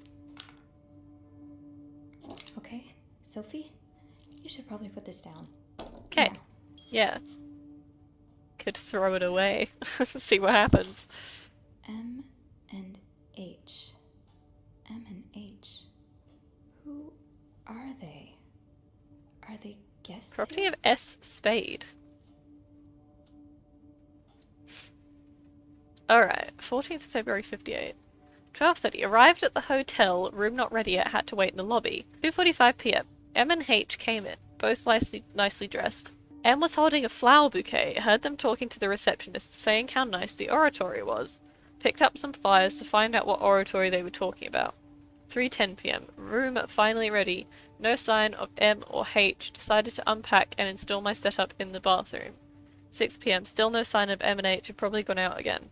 Okay, Sophie, you should probably put this down. Okay. Now. Yeah. Could throw it away. See what happens. M and H. M and H. Who are they? Are they guests? Property here? of S. Spade. Alright, 14th of February 58. 12:30. Arrived at the hotel, room not ready yet, had to wait in the lobby. 2:45 p.m. M and H came in, both nicely dressed. M was holding a flower bouquet, heard them talking to the receptionist, saying how nice the oratory was. Picked up some flyers to find out what oratory they were talking about. 3:10 p.m. Room finally ready. No sign of M or H. Decided to unpack and install my setup in the bathroom. 6 p.m. Still no sign of M and H. Have probably gone out again.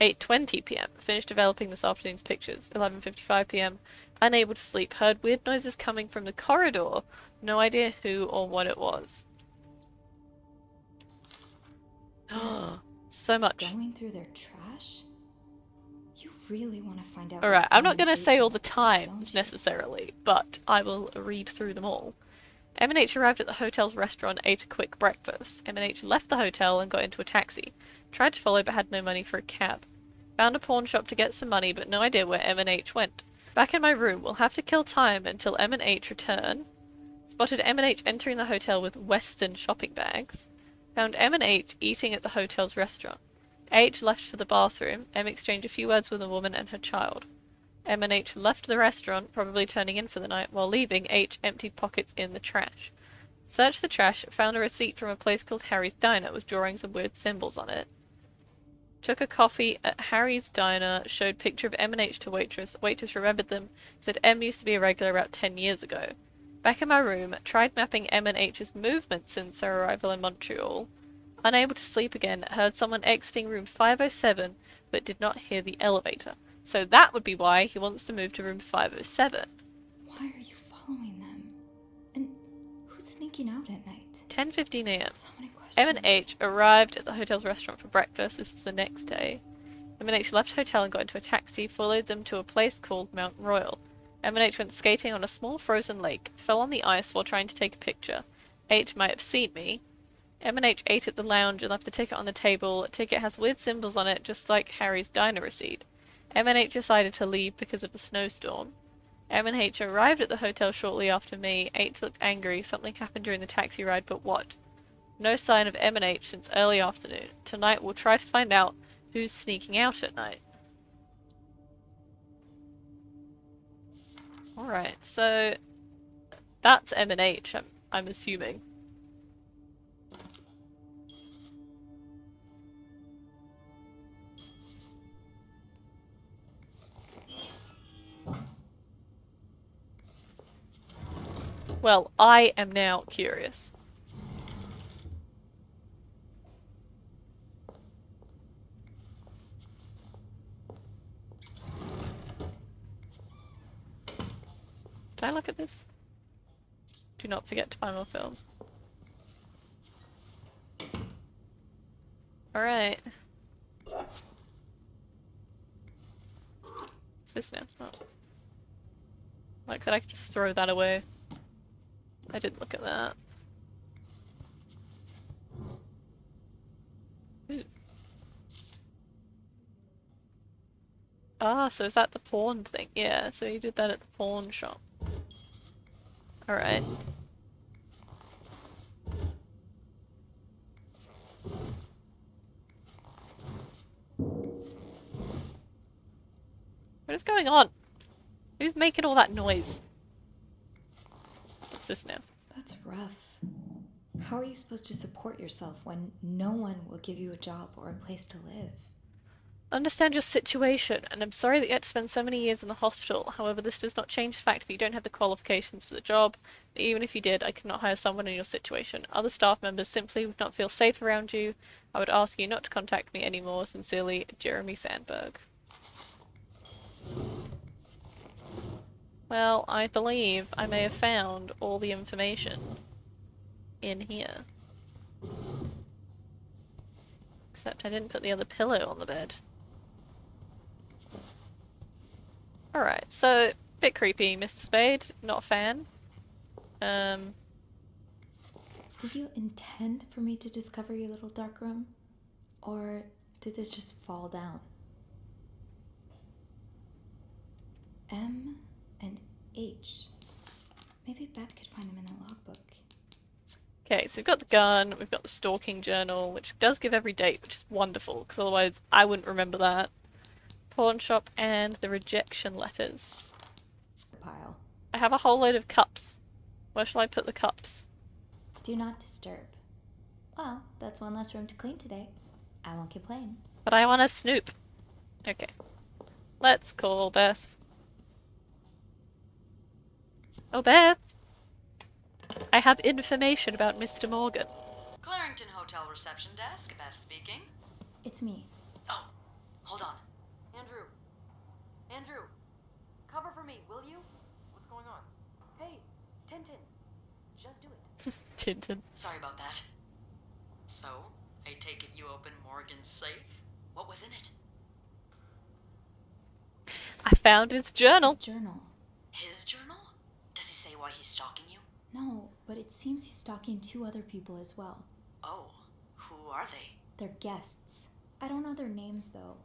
8:20 p.m. Finished developing this afternoon's pictures. 11:55 p.m. Unable to sleep. Heard weird noises coming from the corridor. No idea who or what it was. So much. Going through their trash? You really want to find out. Alright, I'm not going to H say all the don't times you? necessarily, but I will read through them all. M&H arrived at the hotel's restaurant, ate a quick breakfast. M&H left the hotel and got into a taxi. Tried to follow but had no money for a cab. Found a pawn shop to get some money but no idea where M&H went. Back in my room, we'll have to kill time until M&H return. Spotted M&H entering the hotel with Western shopping bags. Found M&H eating at the hotel's restaurant. H left for the bathroom. M exchanged a few words with a woman and her child. M&H left the restaurant, probably turning in for the night. While leaving, H emptied pockets in the trash. Searched the trash, found a receipt from a place called Harry's Diner with drawings and weird symbols on it. Took a coffee at Harry's Diner, showed picture of M&H to waitress. Waitress remembered them, said M used to be a regular about 10 years ago. Back in my room, tried mapping M&H's movements since her arrival in Montreal. Unable to sleep again, heard someone exiting room 507, but did not hear the elevator. So that would be why he wants to move to room 507. Why are you following them? And who's sneaking out at night? 10:15 a.m. So many questions. M&H arrived at the hotel's restaurant for breakfast. This is the next day. M&H left the hotel and got into a taxi, followed them to a place called Mount Royal. M&H went skating on a small frozen lake, fell on the ice while trying to take a picture. H might have seen me. M&H ate at the lounge and left the ticket on the table. A ticket has weird symbols on it, just like Harry's Diner receipt. M&H decided to leave because of the snowstorm. M&H arrived at the hotel shortly after me. H looked angry. Something happened during the taxi ride, but what? No sign of M&H since early afternoon. Tonight we'll try to find out who's sneaking out at night. Alright, so that's M&H, I'm assuming. Well, I am now curious. Can I look at this? Do not forget to final film. Alright. What's this now? Oh. Like that I could just throw that away. I didn't look at that. Ooh. Ah, so is that the pawn thing? Yeah, so he did that at the pawn shop. Alright. What is going on? Who's making all that noise? What's this now? That's rough. How are you supposed to support yourself when no one will give you a job or a place to live? Understand your situation, and I'm sorry that you had to spend so many years in the hospital. However, this does not change the fact that you don't have the qualifications for the job. Even if you did, I cannot hire someone in your situation. Other staff members simply would not feel safe around you. I would ask you not to contact me anymore. Sincerely, Jeremy Sandberg. Well, I believe I may have found all the information in here. Except I didn't put the other pillow on the bed. Alright, so, bit creepy, Mr. Spade. Not a fan. Did you intend for me to discover your little dark room? Or did this just fall down? M and H. Maybe Beth could find them in the logbook. Okay, so we've got the gun, we've got the stalking journal, which does give every date, which is wonderful, because otherwise I wouldn't remember that. Pawn shop and the rejection letters. Pile. I have a whole load of cups. Where shall I put the cups? Do not disturb. Well, that's one less room to clean today. I won't complain. But I want to snoop. Okay. Let's call Beth. Oh, Beth! I have information about Mr. Morgan. Clarington Hotel reception desk, Beth speaking. It's me. Oh, hold on. Andrew. Andrew. Cover for me, will you? What's going on? Hey, Tintin. Just do it. Tintin. Sorry about that. So, I take it you opened Morgan's safe? What was in it? I found his journal. Journal. His journal? Does he say why he's stalking you? No, but it seems he's stalking 2 other people as well. Oh, who are they? They're guests. I don't know their names, though.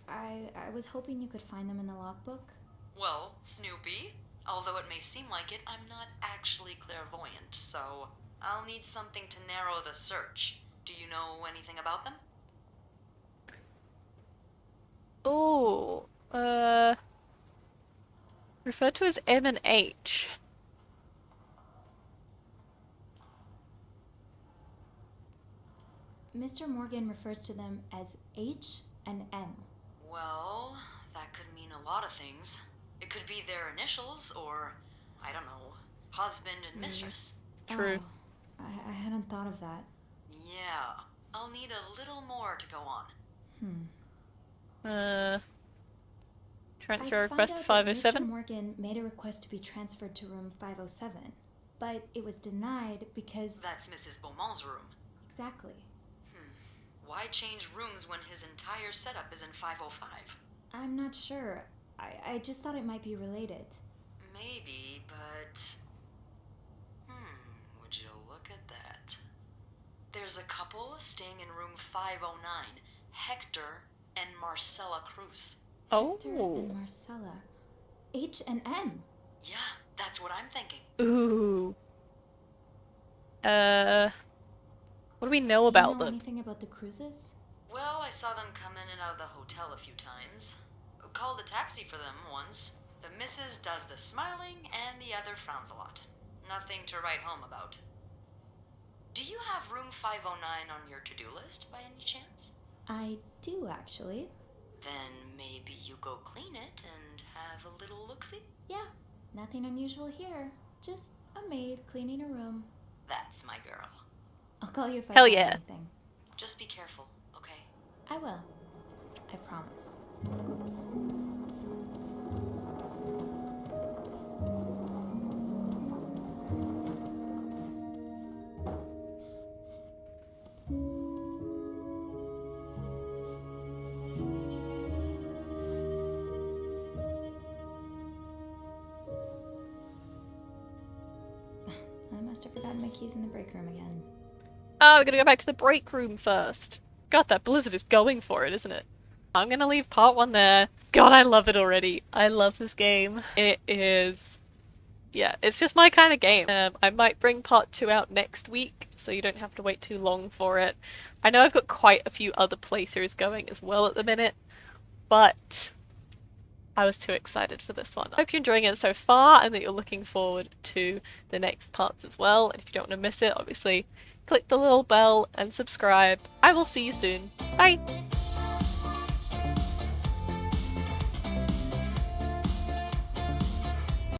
I was hoping you could find them in the logbook. Well, Snoopy, although it may seem like it, I'm not actually clairvoyant, so I'll need something to narrow the search. Do you know anything about them? Oh, referred to as M and H. Mr. Morgan refers to them as H and M. Well, that could mean a lot of things. It could be their initials, or, I don't know, husband and mistress. True. Oh, I hadn't thought of that. Yeah, I'll need a little more to go on. Transfer I request to found out that 507. Mr. Morgan made a request to be transferred to room 507, but it was denied because... That's Mrs. Beaumont's room. Exactly. Why change rooms when his entire setup is in 505? I'm not sure. I just thought it might be related. Maybe, but... would you look at that? There's a couple staying in room 509, Hector and Marcella Cruz. Oh. Hector and Marcella. H and M. Yeah, that's what I'm thinking. Ooh. What do we know about Do you know them? anything about the Cruzes? Well, I saw them come in and out of the hotel a few times. Called a taxi for them once. The missus does the smiling and the other frowns a lot. Nothing to write home about. Do you have room 509 on your to-do list by any chance? I do, actually. Then maybe you go clean it and have a little look-see? Yeah, nothing unusual here. Just A maid cleaning a room. That's my girl. I'll call you if I Hell find yeah. anything. Just be careful, okay? I will. I promise. I must have forgotten my keys in the break room again. Oh, we're gonna go back to the break room first. God, that Blizzard is going for it, isn't it? I'm gonna leave part 1 there. God, I love it already. I love this game. It is... yeah, it's just my kind of game. I might bring part 2 out next week, so you don't have to wait too long for it. I know I've got quite a few other playthroughs going as well at the minute, but I was too excited for this one. I hope you're enjoying it so far and that you're looking forward to the next parts as well. And if you don't want to miss it, obviously click the little bell and subscribe. I will see you soon. Bye!